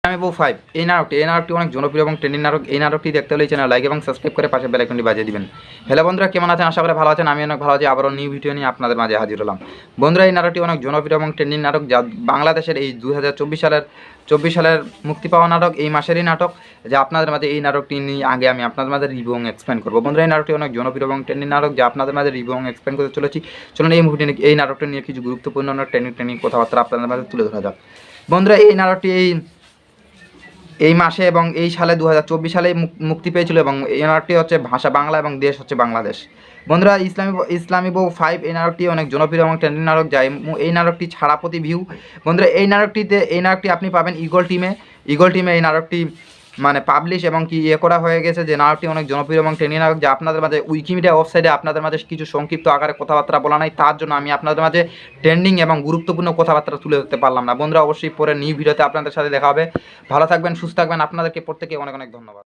আমি বউ 5 এই নাটকটি অনেক জনপ্রিয় এবং ট্রেন্ডিং নাটক। এই নাটকটি দেখতে হলে চ্যানেল লাইক এবং সাবস্ক্রাইব করে পাশে বেল আইকনটি বাজিয়ে দিবেন। হ্যালো বন্ধুরা, কেমন আছেন? আশা করি ভালো আছেন। আমি অনেক ভালো আছি। আবারও নিউ ভিডিও নিয়ে আপনাদের মাঝে হাজির হলাম। বন্ধুরা, এই নাটকটি অনেক জনপ্রিয় এবং ট্রেন্ডিং নাটক, যা বাংলাদেশের এই 2024 সালের মুক্তি পাওয়া নাটক, এই মাসেরই নাটক, যা আপনাদের মাঝে এই নাটকটি নিয়ে আগে আমি আপনাদের মাঝে রিভিউ এবং এক্সপ্লেন করবো। বন্ধুরা, এই নাটকটি অনেক জনপ্রিয় এবং ট্রেন্ডিং নাটক, যা আপনাদের মাঝে রিভিউ এবং এক্সপ্লেন করতে চলেছি। চলুন এই নাটকটি নিয়ে কিছু গুরুত্বপূর্ণ ট্রেন্ডিং কথাবার্তা আপনাদের মাঝে তুলে ধরা যাক। বন্ধুরা, এই নাটকটি এই মাসে এবং এই সালে 2024 সালে মুক্তি পেয়েছিল এবং এই নাটকটি হচ্ছে ভাষা বাংলা এবং দেশ হচ্ছে বাংলাদেশ। বন্ধুরা, ইসলামী বউ 5 এই নাটকটি অনেক জনপ্রিয় এবং ট্রেন্ডিং নাটক, যায় এই নাটকটি ছাড়া প্রতি ভিউ। বন্ধুরা, এই নাটকটি আপনি পাবেন ইগল টিমে এই নাটকটি মানে পাবলিশ এবং কি করা হয়ে গেছে, যে নাটকটি অনেক জনপ্রিয় এবং ট্রেন্ডিং নাটক, যা আপনাদের মাঝে উইকিমিডিয়া ওয়েবসাইটে আপনাদের মাঝে কিছু সংক্ষিপ্ত আকারে কথাবার্তা বলা নাই, তার জন্য আমি আপনাদের মাঝে ট্রেন্ডিং এবং গুরুত্বপূর্ণ কথাবার্তা তুলে ধরতে পারলাম না। বন্ধুরা, অবশ্যই পরে নিউ ভিডিওতে আপনাদের সাথে দেখা হবে। ভালো থাকবেন, সুস্থ থাকবেন। আপনাদেরকে প্রত্যেকে অনেক অনেক ধন্যবাদ।